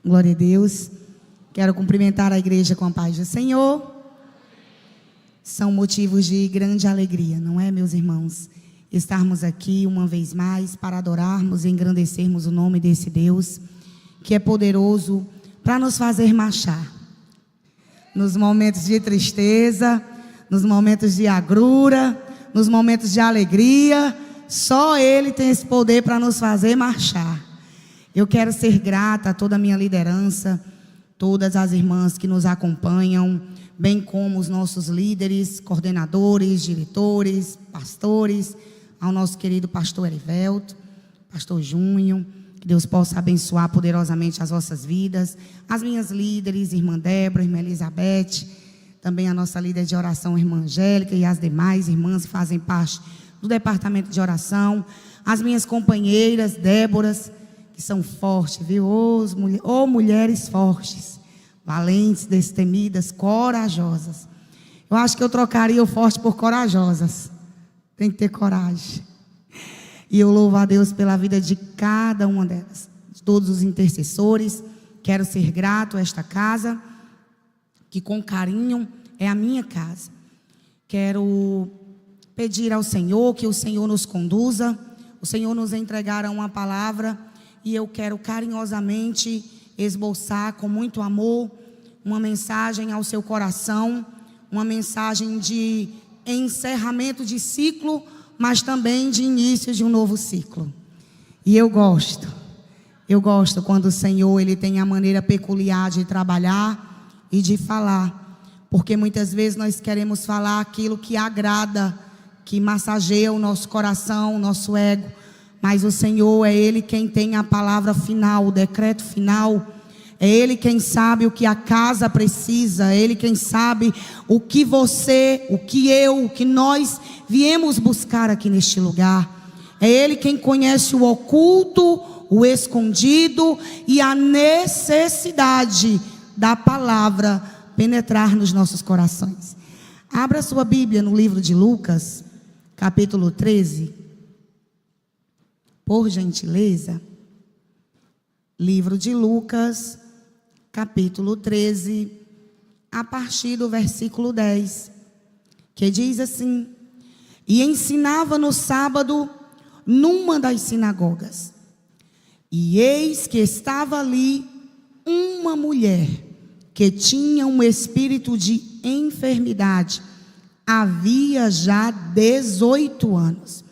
Glória a Deus. Quero cumprimentar a igreja com a paz do Senhor. São motivos de grande alegria, não é, meus irmãos? Estarmos aqui uma vez mais para adorarmos e engrandecermos o nome desse Deus, que é poderoso para nos fazer marchar. Nos momentos de tristeza, nos momentos de agrura, nos momentos de alegria, só Ele tem esse poder para nos fazer marchar. Eu quero ser grata a toda a minha liderança, todas as irmãs que nos acompanham, bem como os nossos líderes, coordenadores, diretores, pastores, ao nosso querido pastor Erivelto, pastor Junho, que Deus possa abençoar poderosamente as vossas vidas, as minhas líderes, irmã Débora, irmã Elizabeth, também a nossa líder de oração, irmã Angélica, e as demais irmãs que fazem parte do departamento de oração, as minhas companheiras, Déboras, que são fortes, viu? Mulheres fortes, valentes, destemidas, corajosas. Eu acho que eu trocaria o forte por corajosas. Tem que ter coragem. E eu louvo a Deus pela vida de cada uma delas, de todos os intercessores. Quero ser grato a esta casa, que com carinho é a minha casa. Quero pedir ao Senhor que o Senhor nos conduza. O Senhor nos entregará uma palavra e eu quero carinhosamente esboçar com muito amor uma mensagem ao seu coração, uma mensagem de encerramento de ciclo, mas também de início de um novo ciclo. E eu gosto quando o Senhor ele tem a maneira peculiar de trabalhar e de falar, porque muitas vezes nós queremos falar aquilo que agrada, que massageia o nosso coração, o nosso ego, mas o Senhor é Ele quem tem a palavra final, o decreto final. É Ele quem sabe o que a casa precisa, é Ele quem sabe o que você, o que eu, o que nós viemos buscar aqui neste lugar. É Ele quem conhece o oculto, o escondido e a necessidade da palavra penetrar nos nossos corações. Abra sua Bíblia no livro de Lucas, capítulo 13. Por gentileza, livro de Lucas, capítulo 13, a partir do versículo 10, que diz assim: E ensinava no sábado numa das sinagogas, e eis que estava ali uma mulher que tinha um espírito de enfermidade, havia já 18 anos,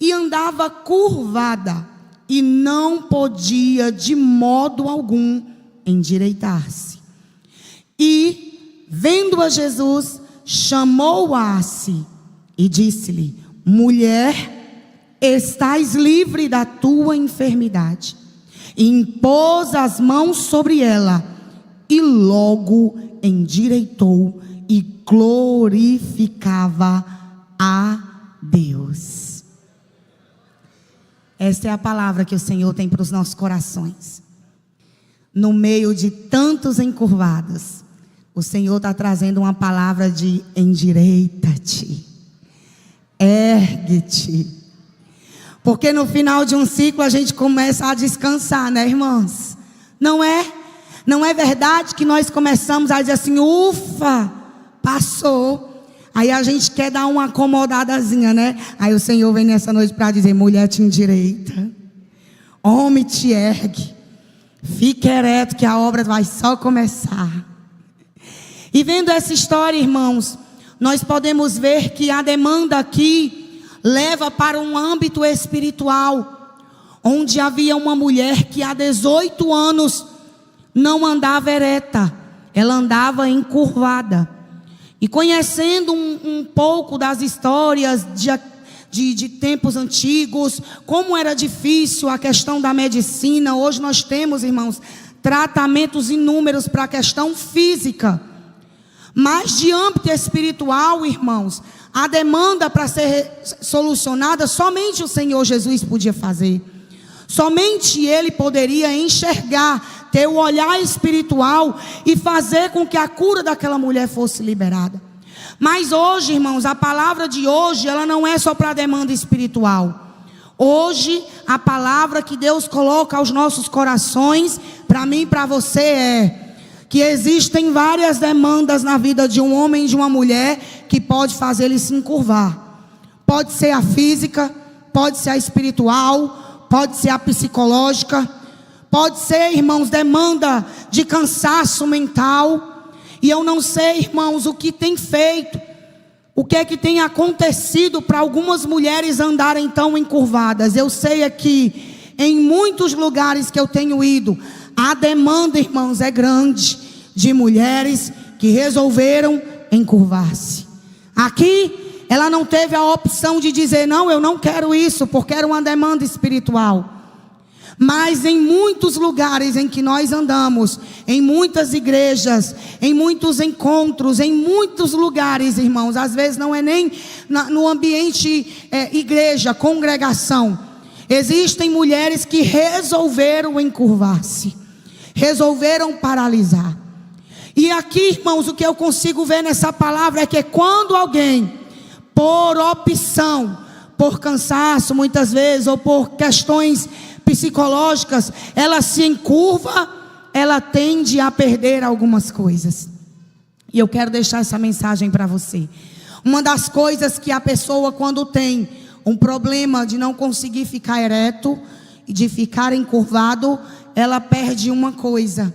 e andava curvada, e não podia de modo algum endireitar-se. E, vendo-a Jesus, chamou-a a si, e disse-lhe: Mulher, estás livre da tua enfermidade. E impôs as mãos sobre ela, e logo endireitou, e glorificava a Deus. Esta é a palavra que o Senhor tem para os nossos corações. No meio de tantos encurvados, o Senhor está trazendo uma palavra de endireita-te, ergue-te. Porque no final de um ciclo a gente começa a descansar, né, irmãos? Não é? Não é verdade que nós começamos a dizer assim: ufa, passou. Aí a gente quer dar uma acomodadazinha, né? Aí o Senhor vem nessa noite para dizer: mulher, te endireita, homem, te ergue, fique ereto que a obra vai só começar. E vendo essa história, irmãos, nós podemos ver que a demanda aqui leva para um âmbito espiritual, onde havia uma mulher que há 18 anos não andava ereta, ela andava encurvada. E conhecendo um pouco das histórias de tempos antigos, como era difícil a questão da medicina. Hoje nós temos, irmãos, tratamentos inúmeros para a questão física. Mas de âmbito espiritual, irmãos, a demanda para ser solucionada, somente o Senhor Jesus podia fazer. Somente Ele poderia enxergar, ter o olhar espiritual e fazer com que a cura daquela mulher fosse liberada. Mas hoje, irmãos, a palavra de hoje, ela não é só para a demanda espiritual. Hoje, a palavra que Deus coloca aos nossos corações, para mim e para você, é que existem várias demandas na vida de um homem e de uma mulher que pode fazer ele se encurvar. Pode ser a física, pode ser a espiritual, pode ser a psicológica, pode ser, irmãos, demanda de cansaço mental. E eu não sei, irmãos, o que tem feito, o que é que tem acontecido para algumas mulheres andarem tão encurvadas. Eu sei aqui, em muitos lugares que eu tenho ido, a demanda, irmãos, é grande de mulheres que resolveram encurvar-se. Aqui, ela não teve a opção de dizer, não, eu não quero isso, porque era uma demanda espiritual. Mas em muitos lugares em que nós andamos, em muitas igrejas, em muitos encontros, em muitos lugares, irmãos, às vezes não é nem no ambiente igreja, congregação, existem mulheres que resolveram encurvar-se, resolveram paralisar. E aqui, irmãos, o que eu consigo ver nessa palavra é que quando alguém, por opção, por cansaço muitas vezes, ou por questões psicológicas, ela se encurva, ela tende a perder algumas coisas. E eu quero deixar essa mensagem para você. Uma das coisas que a pessoa, quando tem um problema de não conseguir ficar ereto e de ficar encurvado, ela perde uma coisa.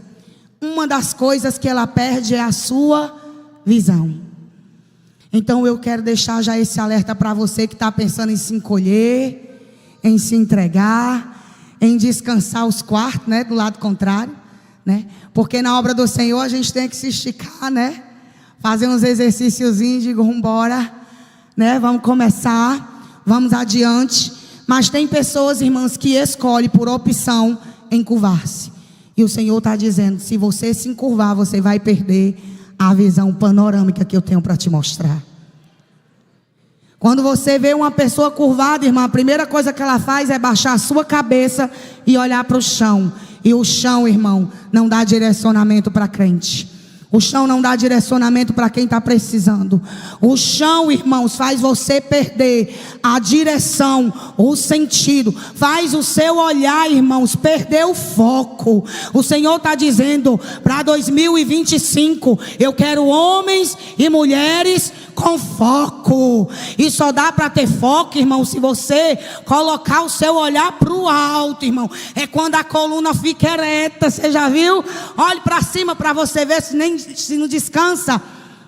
Uma das coisas que ela perde é a sua visão. Então eu quero deixar já esse alerta para você que está pensando em se encolher, em se entregar, em descansar os quartos, né, do lado contrário, né? Porque na obra do Senhor a gente tem que se esticar, né? Fazer uns exercíciozinhos, digo, vambora, né? Vamos começar, vamos adiante. Mas tem pessoas, irmãs, que escolhem por opção encurvar-se. E o Senhor está dizendo, se você se encurvar, você vai perder a visão panorâmica que eu tenho para te mostrar. Quando você vê uma pessoa curvada, irmã, a primeira coisa que ela faz é baixar a sua cabeça e olhar para o chão. E o chão, irmão, não dá direcionamento para crente. O chão não dá direcionamento para quem está precisando. O chão, irmãos, faz você perder a direção, o sentido. Faz o seu olhar, irmãos, perder o foco. O Senhor está dizendo, para 2025, eu quero homens e mulheres com foco. E só dá para ter foco, irmão, se você colocar o seu olhar para o alto, irmão. É quando a coluna fica ereta, você já viu? Olhe para cima para você ver se não descansa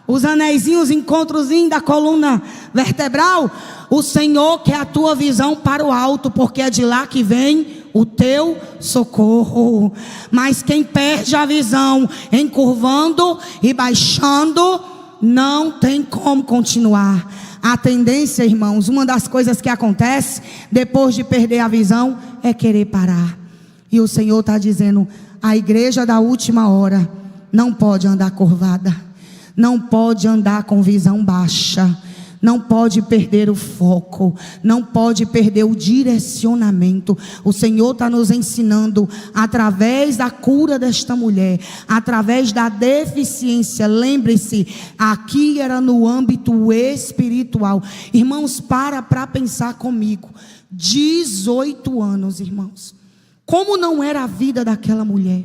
os anéisinhos, encontrozinhos da coluna vertebral. O Senhor quer a tua visão para o alto, porque é de lá que vem o teu socorro. Mas quem perde a visão, encurvando e baixando, não tem como continuar. A tendência, irmãos, uma das coisas que acontece depois de perder a visão é querer parar. E o Senhor está dizendo, a igreja da última hora não pode andar curvada, não pode andar com visão baixa, não pode perder o foco, não pode perder o direcionamento. O Senhor está nos ensinando, através da cura desta mulher, através da deficiência. Lembre-se, aqui era no âmbito espiritual. Irmãos, para pensar comigo. 18 anos, irmãos. Como não era a vida daquela mulher?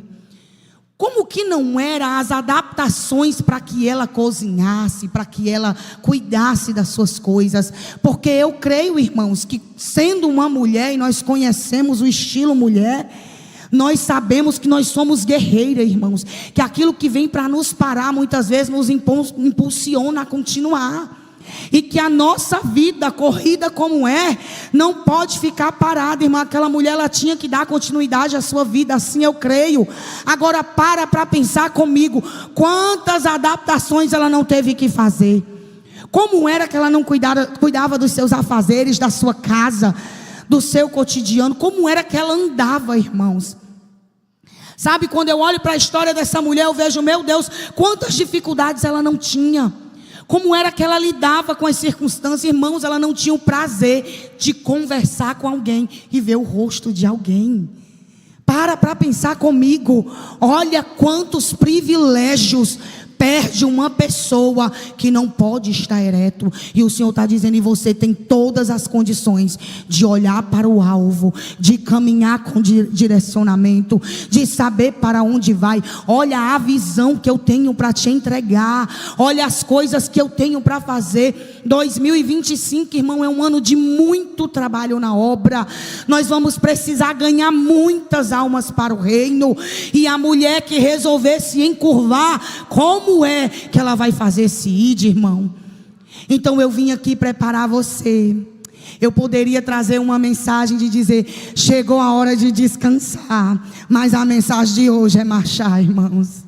Como que não eram as adaptações para que ela cozinhasse, para que ela cuidasse das suas coisas? Porque eu creio, irmãos, que sendo uma mulher, e nós conhecemos o estilo mulher, nós sabemos que nós somos guerreiras, irmãos. Que aquilo que vem para nos parar, muitas vezes nos impulsiona a continuar. E que a nossa vida, corrida como é, não pode ficar parada, irmã. Aquela mulher, ela tinha que dar continuidade à sua vida, assim eu creio. Agora para pensar comigo, quantas adaptações ela não teve que fazer. Como era que ela não cuidava dos seus afazeres, da sua casa, do seu cotidiano. Como era que ela andava, irmãos. Sabe, quando eu olho para a história dessa mulher, eu vejo, meu Deus, quantas dificuldades ela não tinha. Como era que ela lidava com as circunstâncias, irmãos? Ela não tinha o prazer de conversar com alguém e ver o rosto de alguém. Para pensar comigo. Olha quantos privilégios perde uma pessoa que não pode estar ereto. E o Senhor está dizendo: e você tem todas as condições de olhar para o alvo, de caminhar com direcionamento, de saber para onde vai. Olha a visão que eu tenho para te entregar, olha as coisas que eu tenho para fazer. 2025, irmão, é um ano de muito trabalho na obra. Nós vamos precisar ganhar muitas almas para o reino. E a mulher que resolver se encurvar, como é que ela vai fazer esse id, irmão? Então eu vim aqui preparar você. Eu poderia trazer uma mensagem de dizer: chegou a hora de descansar, mas a mensagem de hoje é marchar, irmãos.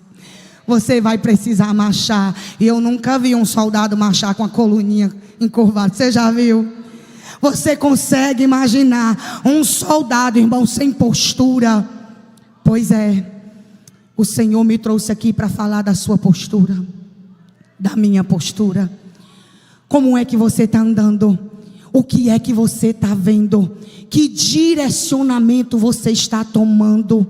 Você vai precisar marchar. E eu nunca vi um soldado marchar com a coluninha encurvada. Você já viu? Você consegue imaginar um soldado, irmão, sem postura? Pois é, o Senhor me trouxe aqui para falar da sua postura, da minha postura. Como é que você está andando? O que é que você está vendo? Que direcionamento você está tomando?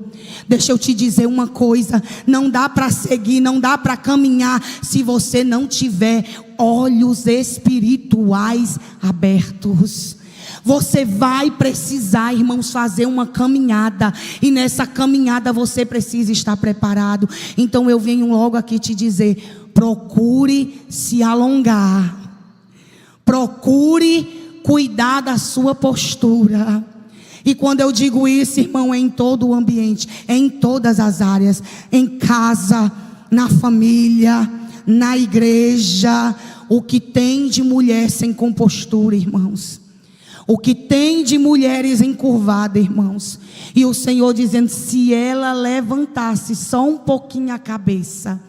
Deixa eu te dizer uma coisa: não dá para seguir, não dá para caminhar se você não tiver olhos espirituais abertos. Você vai precisar, irmãos, fazer uma caminhada, e nessa caminhada você precisa estar preparado. Então eu venho logo aqui te dizer: procure se alongar, procure cuidar da sua postura. E quando eu digo isso, irmão, é em todo o ambiente, é em todas as áreas, em casa, na família, na igreja. O que tem de mulher sem compostura, irmãos, o que tem de mulheres encurvadas, irmãos, e o Senhor dizendo: se ela levantasse só um pouquinho a cabeça,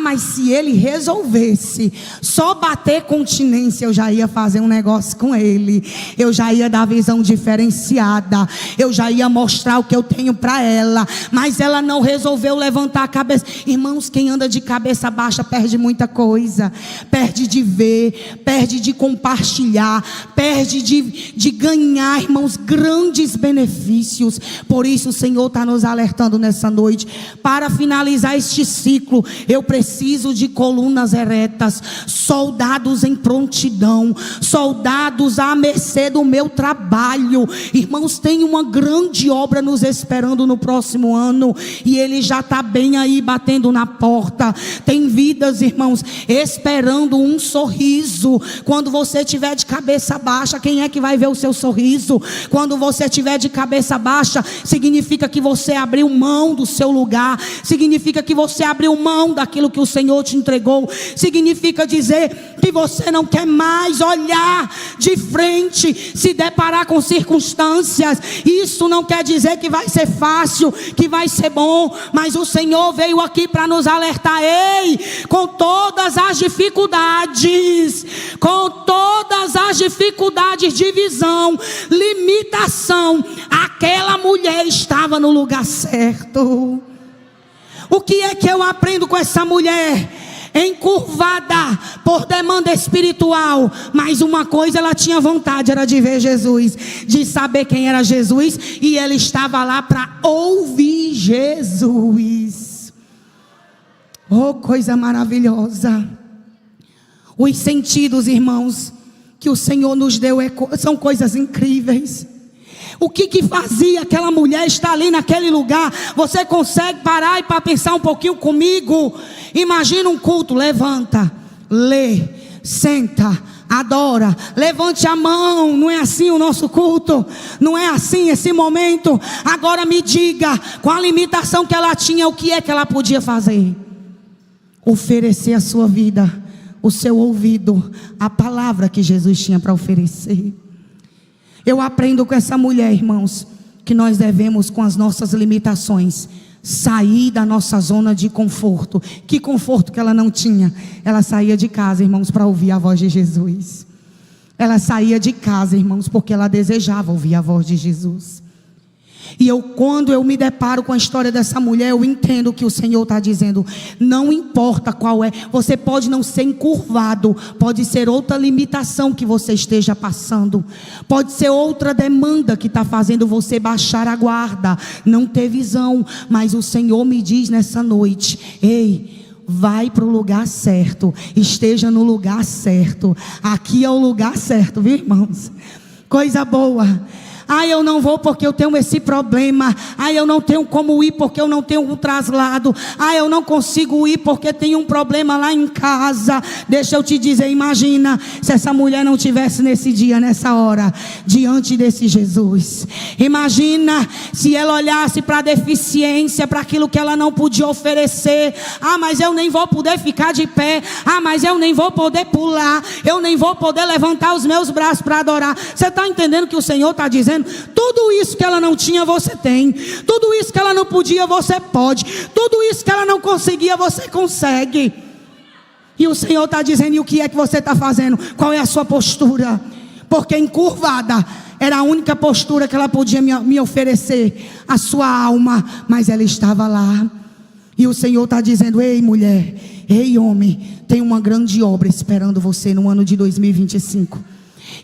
mas se ele resolvesse só bater continência, eu já ia fazer um negócio com ele, eu já ia dar visão diferenciada, eu já ia mostrar o que eu tenho para ela. Mas ela não resolveu levantar a cabeça. Irmãos, quem anda de cabeça baixa perde muita coisa, perde de ver, perde de compartilhar, perde de ganhar, irmãos, grandes benefícios. Por isso o Senhor está nos alertando nessa noite, para finalizar este ciclo. Eu preciso de colunas eretas, soldados em prontidão, soldados à mercê do meu trabalho. Irmãos, tem uma grande obra nos esperando no próximo ano, e ele já está bem aí batendo na porta. Tem vidas, irmãos, esperando um sorriso. Quando você estiver de cabeça baixa, quem é que vai ver o seu sorriso? Quando você estiver de cabeça baixa, significa que você abriu mão do seu lugar, significa que você abriu mão daquilo que o Senhor te entregou, significa dizer que você não quer mais olhar de frente, se deparar com circunstâncias. Isso não quer dizer que vai ser fácil, que vai ser bom, mas o Senhor veio aqui para nos alertar: ei, com todas as dificuldades, com todas as dificuldades de visão, limitação, aquela mulher estava no lugar certo. O que é que eu aprendo com essa mulher? Encurvada por demanda espiritual, mas uma coisa ela tinha vontade, era de ver Jesus, de saber quem era Jesus, e ela estava lá para ouvir Jesus. Oh, coisa maravilhosa! Os sentidos, irmãos, que o Senhor nos deu são coisas incríveis. O que fazia aquela mulher estar ali naquele lugar? Você consegue parar e para pensar um pouquinho comigo? Imagina um culto: levanta, lê, senta, adora, levante a mão. Não é assim o nosso culto? Não é assim esse momento? Agora me diga, com a limitação que ela tinha, o que é que ela podia fazer? Oferecer a sua vida, o seu ouvido, a palavra que Jesus tinha para oferecer. Eu aprendo com essa mulher, irmãos, que nós devemos, com as nossas limitações, sair da nossa zona de conforto. Que conforto que ela não tinha? Ela saía de casa, irmãos, para ouvir a voz de Jesus. Ela saía de casa, irmãos, porque ela desejava ouvir a voz de Jesus. E quando eu me deparo com a história dessa mulher, eu entendo que o Senhor está dizendo: não importa qual é, você pode não ser encurvado, pode ser outra limitação que você esteja passando, pode ser outra demanda que está fazendo você baixar a guarda, não ter visão, mas o Senhor me diz nessa noite: ei, vai para o lugar certo, esteja no lugar certo. Aqui é o lugar certo, viu, irmãos? Coisa boa. Eu não vou porque eu tenho esse problema. Eu não tenho como ir porque eu não tenho um traslado. Eu não consigo ir porque tem um problema lá em casa. Deixa eu te dizer, imagina se essa mulher não tivesse nesse dia, nessa hora, diante desse Jesus. Imagina se ela olhasse para a deficiência, para aquilo que ela não podia oferecer. Mas eu nem vou poder ficar de pé. Mas eu nem vou poder pular. Eu nem vou poder levantar os meus braços para adorar. Você está entendendo que o Senhor está dizendo? Tudo isso que ela não tinha, você tem. Tudo isso que ela não podia, você pode. Tudo isso que ela não conseguia, você consegue. E o Senhor está dizendo: e o que é que você está fazendo? Qual é a sua postura? Porque encurvada era a única postura que ela podia me oferecer, a sua alma. Mas ela estava lá. E o Senhor está dizendo: ei mulher, ei homem, tem uma grande obra esperando você no ano de 2025.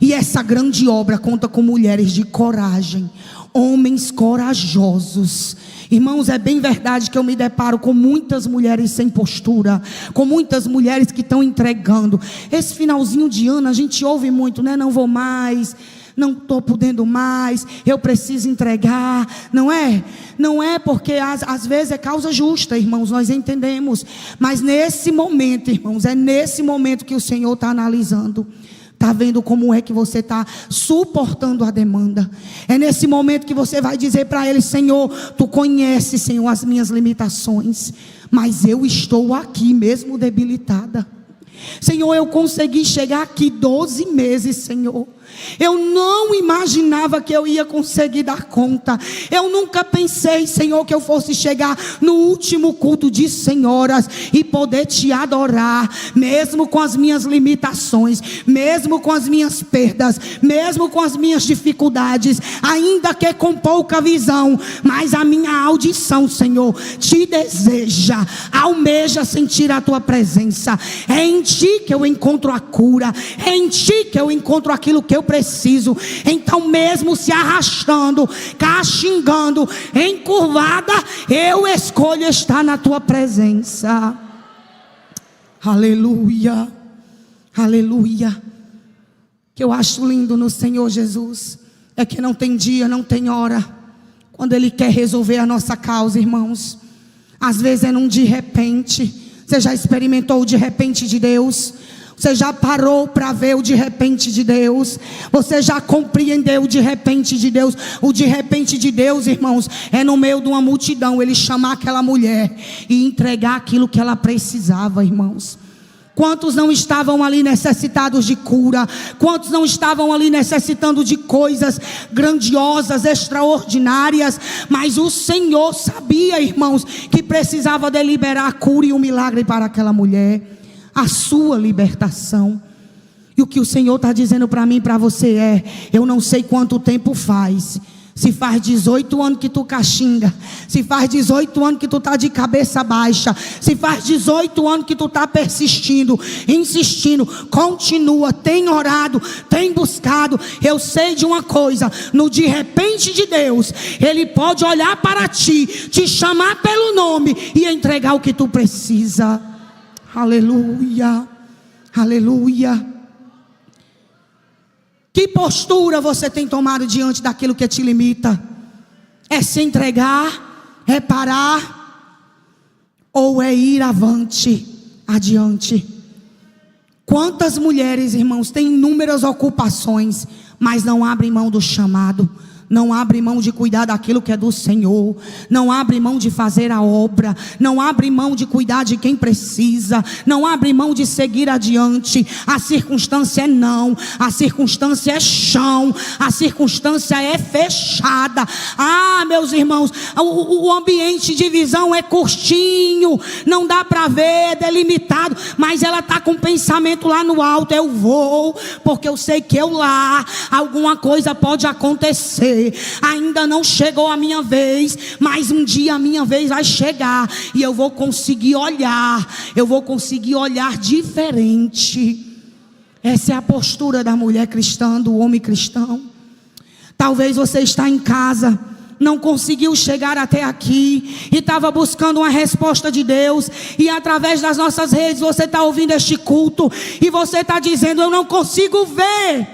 E essa grande obra conta com mulheres de coragem, homens corajosos. Irmãos, é bem verdade que eu me deparo com muitas mulheres sem postura, com muitas mulheres que estão entregando. Esse finalzinho de ano a gente ouve muito, né? Não vou mais, não estou podendo mais, eu preciso entregar. Não é? Não é porque às vezes é causa justa, irmãos, nós entendemos. Mas nesse momento, irmãos, é nesse momento que o Senhor está analisando. Está vendo como é que você está suportando a demanda. É nesse momento que você vai dizer para Ele: Senhor, Tu conheces, Senhor, as minhas limitações, mas eu estou aqui mesmo debilitada. Senhor, eu consegui chegar aqui 12 meses, Senhor. Eu não imaginava que eu ia conseguir dar conta. Eu nunca pensei, Senhor, que eu fosse chegar no último culto de senhoras e poder Te adorar, mesmo com as minhas limitações, mesmo com as minhas perdas, mesmo com as minhas dificuldades, ainda que com pouca visão. Mas a minha audição, Senhor, Te deseja, almeja sentir a Tua presença. É em Ti que eu encontro a cura, é em Ti que eu encontro aquilo que eu preciso. Então, mesmo se arrastando, caxingando, encurvada, eu escolho estar na Tua presença. Aleluia, aleluia. O que eu acho lindo no Senhor Jesus é que não tem dia, não tem hora, quando Ele quer resolver a nossa causa, irmãos. Às vezes é num de repente. Você já experimentou o de repente de Deus? Você já parou para ver o de repente de Deus? Você já compreendeu o de repente de Deus? O de repente de Deus, irmãos, é no meio de uma multidão Ele chamar aquela mulher e entregar aquilo que ela precisava, irmãos. Quantos não estavam ali necessitados de cura? Quantos não estavam ali necessitando de coisas grandiosas, extraordinárias? Mas o Senhor sabia, irmãos, que precisava de liberar a cura e o milagre para aquela mulher. A sua libertação. E o que o Senhor está dizendo para mim e para você é: eu não sei quanto tempo faz. Se faz 18 anos que tu caxinga, se faz 18 anos que tu está de cabeça baixa, se faz 18 anos que tu está persistindo, insistindo, continua, tem orado, tem buscado. Eu sei de uma coisa: no de repente de Deus, Ele pode olhar para ti, te chamar pelo nome e entregar o que tu precisa. Aleluia, aleluia. Que postura você tem tomado diante daquilo que te limita? É se entregar? É parar? Ou é ir avante, adiante? Quantas mulheres, irmãos, têm inúmeras ocupações, mas não abrem mão do chamado? Não abre mão de cuidar daquilo que é do Senhor. Não abre mão de fazer a obra. Não abre mão de cuidar de quem precisa. Não abre mão de seguir adiante. A circunstância é não. A circunstância é chão. A circunstância é fechada. Meus irmãos, o ambiente de visão é curtinho. Não dá para ver, é delimitado. Mas ela está com o pensamento lá no alto. Eu vou, porque eu sei que eu lá, alguma coisa pode acontecer. Ainda não chegou a minha vez, mas um dia a minha vez vai chegar e eu vou conseguir olhar. Eu vou conseguir olhar diferente. Essa é a postura da mulher cristã, do homem cristão. Talvez você está em casa não conseguiu chegar até aqui e estava buscando uma resposta de Deus, e através das nossas redes você está ouvindo este culto e você está dizendo: eu não consigo ver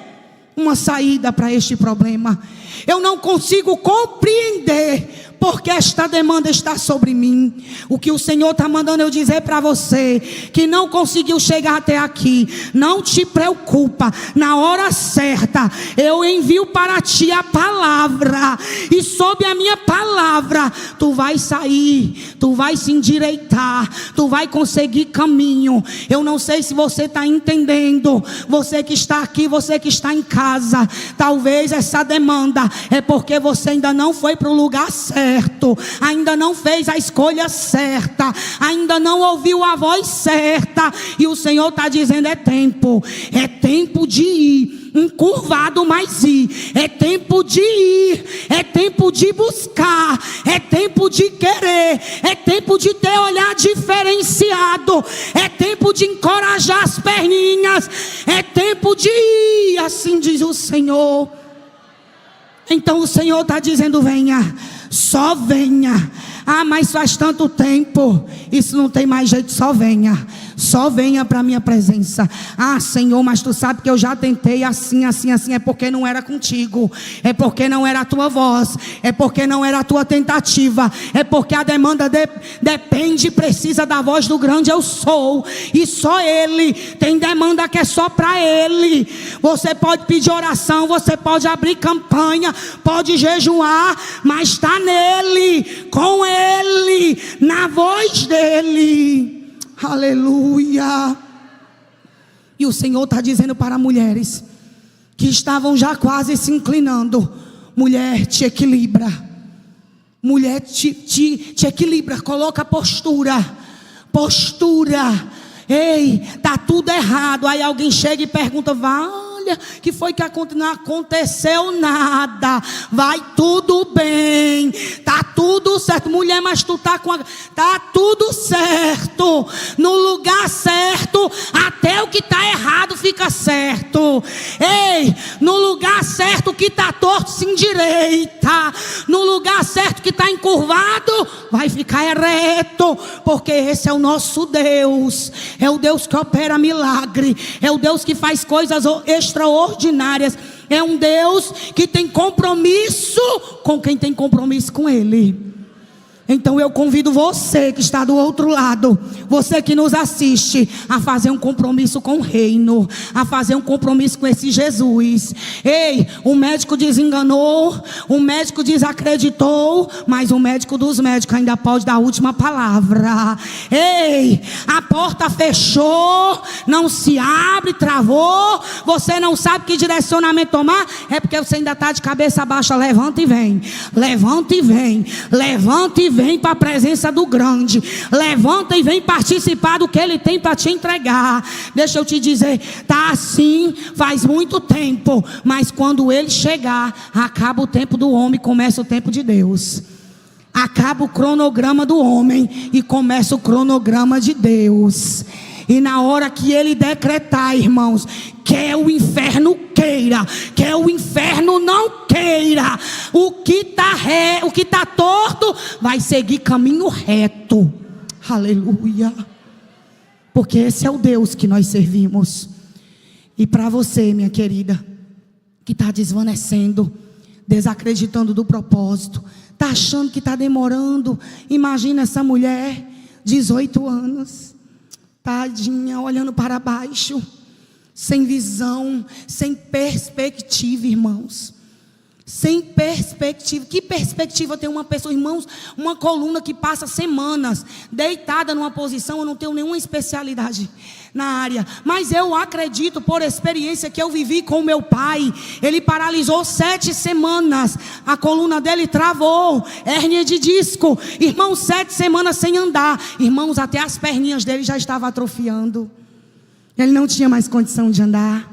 uma saída para este problema, eu não consigo compreender porque esta demanda está sobre mim. O que o Senhor está mandando eu dizer para você, que não conseguiu chegar até aqui, não te preocupa, na hora certa eu envio para ti a palavra, e sob a minha palavra tu vai sair, tu vai se endireitar, tu vai conseguir caminho. Eu não sei se você está entendendo, você que está aqui, você que está em casa, talvez essa demanda é porque você ainda não foi para o lugar certo, ainda não fez a escolha certa, ainda não ouviu a voz certa, e o Senhor está dizendo: é tempo de ir, encurvado, mas ir, é tempo de ir, é tempo de buscar, é tempo de querer, é tempo de ter olhar diferenciado, é tempo de encorajar as perninhas, é tempo de ir, assim diz o Senhor. Então o Senhor está dizendo: venha, só venha. Ah, mas faz tanto tempo, isso não tem mais jeito, só venha. Só venha para a minha presença. Ah, Senhor, mas tu sabe que eu já tentei assim. É porque não era contigo, é porque não era a tua voz, é porque não era a tua tentativa, é porque a demanda depende, precisa da voz do grande eu sou, e só Ele tem demanda que é só para Ele. Você pode pedir oração, você pode abrir campanha, pode jejuar, mas está nele, com Ele, na voz dEle. Aleluia. E o Senhor está dizendo para mulheres que estavam já quase se inclinando: mulher, te equilibra. Mulher, te equilibra, coloca postura. Ei, está tudo errado. Aí alguém chega e pergunta: olha, que foi que não aconteceu nada, vai tudo bem, tá tudo certo. Mulher, mas tu tá tudo certo, no lugar certo, até o que tá errado fica certo. Ei, no lugar certo o que tá torto se endireita, no lugar certo que tá encurvado vai ficar ereto, porque esse é o nosso Deus, é o Deus que opera milagre, é o Deus que faz coisas extraordinárias, é um Deus que tem compromisso com quem tem compromisso com Ele. Então eu convido você que está do outro lado, você que nos assiste, a fazer um compromisso com o reino, a fazer um compromisso com esse Jesus. Ei, o médico desenganou, o médico desacreditou, mas o médico dos médicos ainda pode dar a última palavra. Ei, a porta fechou, não se abre, travou, você não sabe que direcionamento tomar, é porque você ainda está de cabeça baixa. Levanta e vem, levanta e vem, levanta e vem para a presença do grande, levanta e vem participar do que Ele tem para te entregar. Deixa eu te dizer, tá assim faz muito tempo, mas quando Ele chegar, acaba o tempo do homem, começa o tempo de Deus. Acaba o cronograma do homem e começa o cronograma de Deus. E na hora que Ele decretar, irmãos, quer o inferno queira, quer o inferno não queira, o que tá torto vai seguir caminho reto. Aleluia. Porque esse é o Deus que nós servimos. E para você, minha querida, que está desvanecendo, desacreditando do propósito, está achando que está demorando, imagina essa mulher, 18 anos, tadinha, olhando para baixo, sem visão, sem perspectiva, irmãos. Sem perspectiva. Que perspectiva tem uma pessoa, irmãos? Uma coluna que passa semanas deitada numa posição. Eu não tenho nenhuma especialidade na área, mas eu acredito por experiência que eu vivi com o meu pai. Ele paralisou 7 semanas, a coluna dele travou, hérnia de disco, irmãos, 7 semanas sem andar, irmãos, até as perninhas dele já estavam atrofiando, ele não tinha mais condição de andar.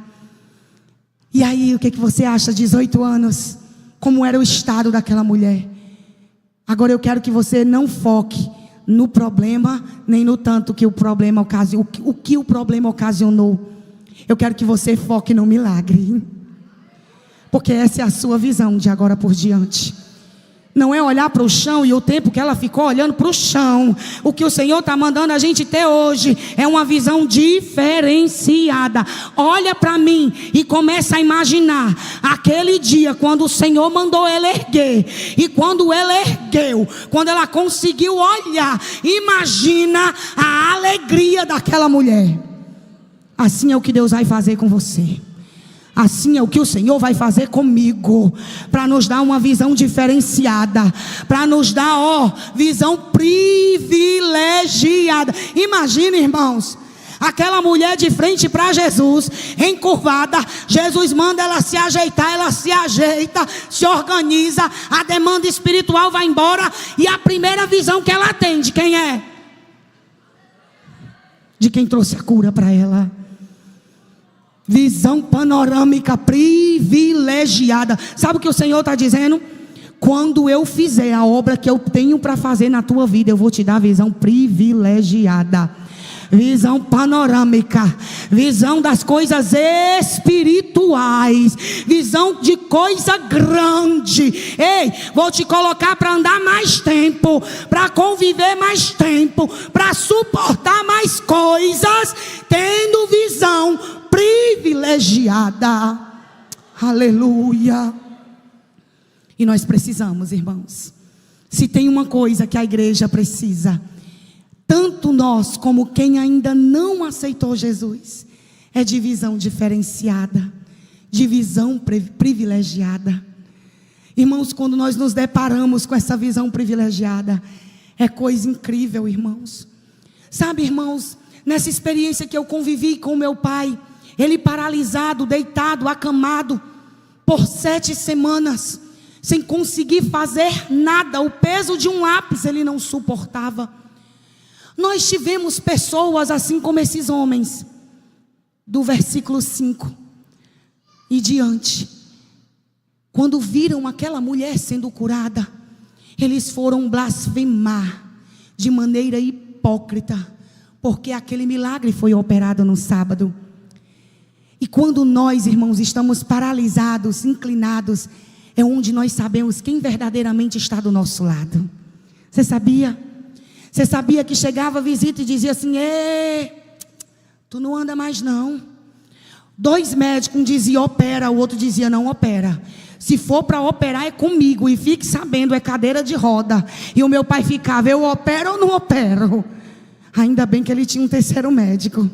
E aí, o que você acha? 18 anos, como era o estado daquela mulher? Agora eu quero que você não foque no problema, nem no tanto que o problema ocasionou, o que o problema ocasionou. Eu quero que você foque no milagre, porque essa é a sua visão de agora por diante. não é olhar para o chão e o tempo que ela ficou olhando para o chão. O que o Senhor está mandando a gente ter hoje é uma visão diferenciada. Olha para mim e começa a imaginar aquele dia quando o Senhor mandou ela erguer, e quando ela ergueu, quando ela conseguiu olhar, imagina a alegria daquela mulher. Assim é o que Deus vai fazer com você. Assim é o que o Senhor vai fazer comigo, para nos dar uma visão diferenciada, para nos dar, visão privilegiada. Imagina, irmãos, aquela mulher de frente para Jesus, encurvada. Jesus manda ela se ajeitar, ela se ajeita, se organiza, a demanda espiritual vai embora, e a primeira visão que ela tem, de quem é? De quem trouxe a cura para ela. Visão panorâmica privilegiada. Sabe o que o Senhor está dizendo? Quando eu fizer a obra que eu tenho para fazer na tua vida, eu vou te dar visão privilegiada, visão panorâmica, visão das coisas espirituais, visão de coisa grande. Ei, vou te colocar para andar mais tempo, para conviver mais tempo, para suportar mais coisas, tendo visão privilegiada. Aleluia. E nós precisamos, irmãos, se tem uma coisa que a igreja precisa, tanto nós como quem ainda não aceitou Jesus, é de visão diferenciada, de visão privilegiada. Irmãos, quando nós nos deparamos com essa visão privilegiada, é coisa incrível, irmãos. Sabe, irmãos, nessa experiência que eu convivi com meu pai, ele paralisado, deitado, acamado, por 7 semanas, sem conseguir fazer nada, o peso de um lápis ele não suportava. Nós tivemos pessoas assim como esses homens, do versículo 5 e diante, quando viram aquela mulher sendo curada, eles foram blasfemar de maneira hipócrita, porque aquele milagre foi operado no sábado. E quando nós, irmãos, estamos paralisados, inclinados, é onde nós sabemos quem verdadeiramente está do nosso lado. Você sabia? Você sabia que chegava a visita e dizia assim: tu não anda mais não. 2 médicos, um dizia opera, o outro dizia não opera. Se for para operar é comigo, e fique sabendo, é cadeira de roda. E o meu pai ficava: eu opero ou não opero? Ainda bem que ele tinha um 3º médico.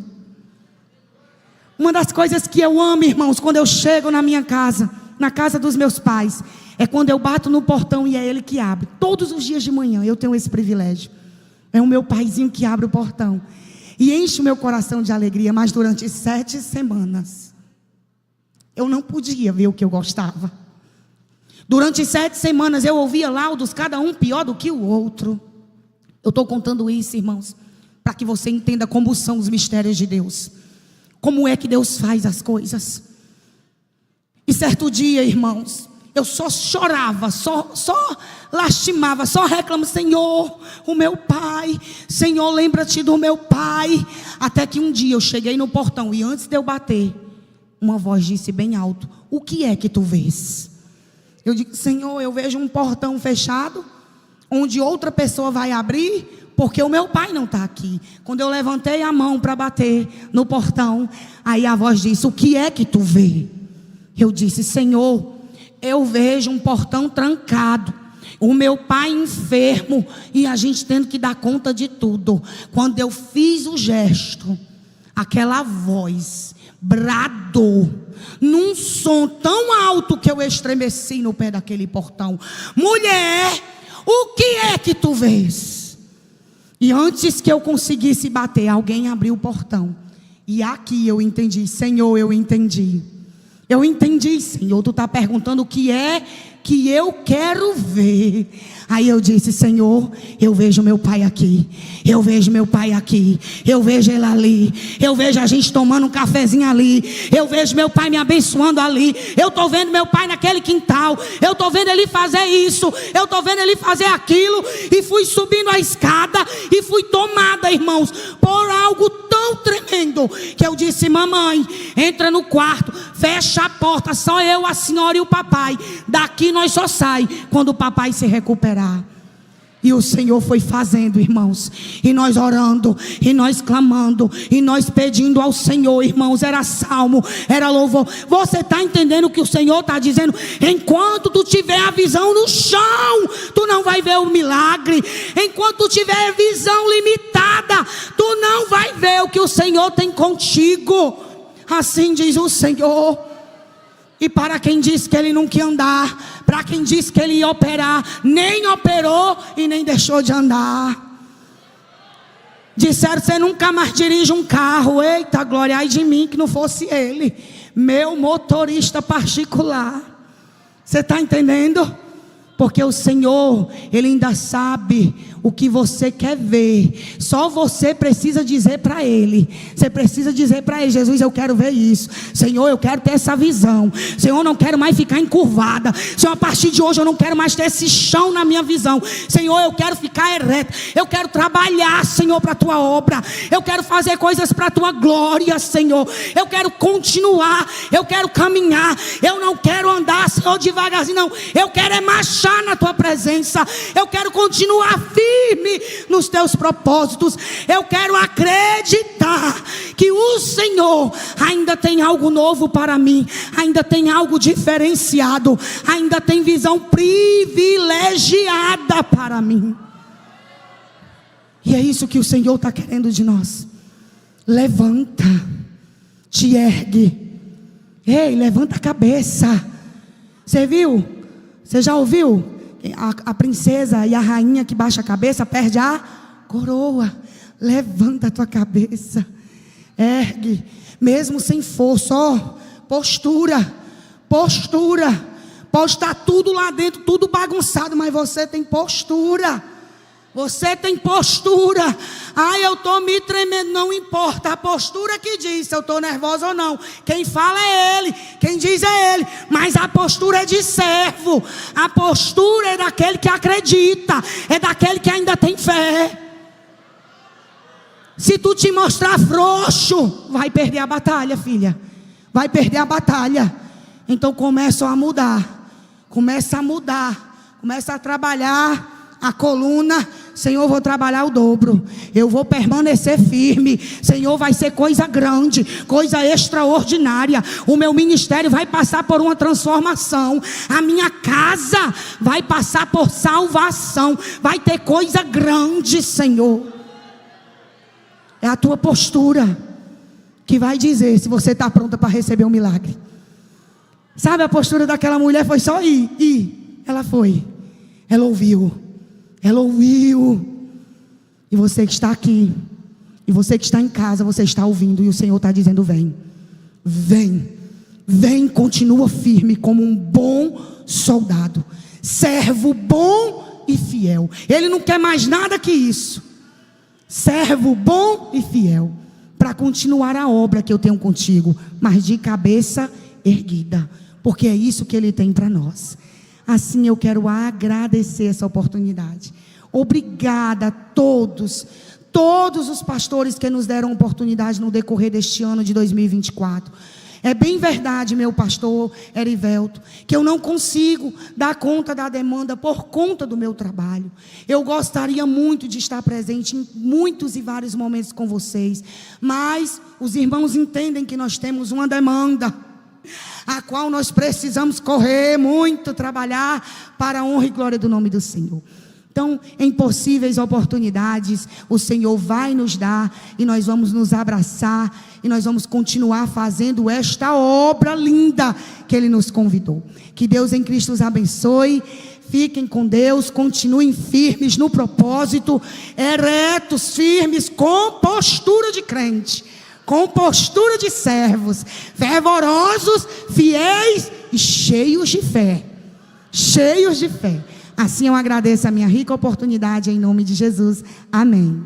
Uma das coisas que eu amo, irmãos, quando eu chego na minha casa, na casa dos meus pais, é quando eu bato no portão e é ele que abre. Todos os dias de manhã eu tenho esse privilégio. É o meu paizinho que abre o portão e enche o meu coração de alegria. Mas durante 7 semanas eu não podia ver o que eu gostava. Durante 7 semanas eu ouvia laudos, cada um pior do que o outro. Eu estou contando isso, irmãos, para que você entenda como são os mistérios de Deus, como é que Deus faz as coisas. E certo dia, irmãos, eu só chorava, só lastimava, só reclamava: Senhor, o meu pai, Senhor, lembra-te do meu pai. Até que um dia eu cheguei no portão e antes de eu bater, uma voz disse bem alto: o que é que tu vês? Eu digo: Senhor, eu vejo um portão fechado, onde outra pessoa vai abrir, porque o meu pai não está aqui. Quando eu levantei a mão para bater no portão, aí a voz disse: o que é que tu vê? Eu disse: Senhor, eu vejo um portão trancado, o meu pai enfermo e a gente tendo que dar conta de tudo. Quando eu fiz o gesto, aquela voz bradou num som tão alto que eu estremeci no pé daquele portão: mulher, o que é que tu vês? E antes que eu conseguisse bater, alguém abriu o portão. E aqui eu entendi: Senhor, eu entendi. Eu entendi, Senhor, tu está perguntando o que é que eu quero ver. Aí eu disse: Senhor, eu vejo meu pai aqui, eu vejo meu pai aqui, eu vejo ele ali, eu vejo a gente tomando um cafezinho ali, eu vejo meu pai me abençoando ali, eu estou vendo meu pai naquele quintal, eu estou vendo ele fazer isso, eu estou vendo ele fazer aquilo. E fui subindo a escada e fui tomada, irmãos, por algo tão tremendo, que eu disse: mamãe, entra no quarto, fecha a porta, só eu, a senhora e o papai. Daqui nós só sai quando o papai se recuperar. E o Senhor foi fazendo, irmãos, e nós orando, e nós clamando, e nós pedindo ao Senhor, irmãos. Era salmo, era louvor. Você está entendendo o que o Senhor está dizendo? Enquanto tu tiver a visão no chão, tu não vai ver o milagre. Enquanto tu tiver a visão limitada, tu não vai ver o que o Senhor tem contigo. Assim diz o Senhor. E para quem disse que ele não quer andar, para quem disse que ele ia operar, nem operou e nem deixou de andar. Disseram: você nunca mais dirige um carro. Eita glória, ai de mim que não fosse ele, meu motorista particular. Você está entendendo? Porque o Senhor, Ele ainda sabe o que você quer ver. Só você precisa dizer para Ele. Você precisa dizer para Ele: Jesus, eu quero ver isso. Senhor, eu quero ter essa visão. Senhor, eu não quero mais ficar encurvada. Senhor, a partir de hoje eu não quero mais ter esse chão na minha visão. Senhor, eu quero ficar ereta. Eu quero trabalhar, Senhor, para a Tua obra. Eu quero fazer coisas para a Tua glória, Senhor. Eu quero continuar. Eu quero caminhar. Eu não quero andar, Senhor, devagarzinho, não. Eu quero é marchar na Tua presença. Eu quero continuar firme nos Teus propósitos. Eu quero acreditar que o Senhor ainda tem algo novo para mim, ainda tem algo diferenciado, ainda tem visão privilegiada para mim. E é isso que o Senhor está querendo de nós. Levanta, te ergue. Ei, levanta a cabeça. Você viu? Você já ouviu? A princesa e a rainha que baixa a cabeça perde a coroa. Levanta a tua cabeça, ergue, mesmo sem força, ó, postura. Pode estar tudo lá dentro, tudo bagunçado, mas você tem postura. Você tem postura. Ai, eu estou me tremendo. Não importa a postura que diz se eu estou nervosa ou não. Quem fala é Ele, quem diz é Ele. Mas a postura é de servo. A postura é daquele que acredita, é daquele que ainda tem fé. Se tu te mostrar frouxo, vai perder a batalha, filha. Vai perder a batalha. Então começa a mudar. Começa a trabalhar a coluna. Senhor, vou trabalhar o dobro. Eu vou permanecer firme. Senhor, vai ser coisa grande, coisa extraordinária. O meu ministério vai passar por uma transformação. A minha casa vai passar por salvação. Vai ter coisa grande, Senhor. É a tua postura que vai dizer se você está pronta para receber um milagre. Sabe, a postura daquela mulher foi só ir. Ela foi. Ela ouviu. E você que está aqui, e você que está em casa, você está ouvindo, e o Senhor está dizendo: vem, continua firme como um bom soldado, servo bom e fiel. Ele não quer mais nada que isso. Servo bom e fiel, para continuar a obra que eu tenho contigo, mas de cabeça erguida, porque é isso que Ele tem para nós. Assim eu quero agradecer essa oportunidade. Obrigada a todos os pastores que nos deram oportunidade no decorrer deste ano de 2024. É bem verdade, meu pastor Erivelto, que eu não consigo dar conta da demanda por conta do meu trabalho. Eu gostaria muito de estar presente em muitos e vários momentos com vocês, mas os irmãos entendem que nós temos uma demanda, a qual nós precisamos correr muito, trabalhar para a honra e glória do nome do Senhor. Então, em possíveis oportunidades, o Senhor vai nos dar, e nós vamos nos abraçar, e nós vamos continuar fazendo esta obra linda que Ele nos convidou. Que Deus em Cristo os abençoe. Fiquem com Deus, continuem firmes no propósito, eretos, firmes, com postura de crente, com postura de servos, fervorosos, fiéis e cheios de fé. Assim eu agradeço a minha rica oportunidade em nome de Jesus. Amém.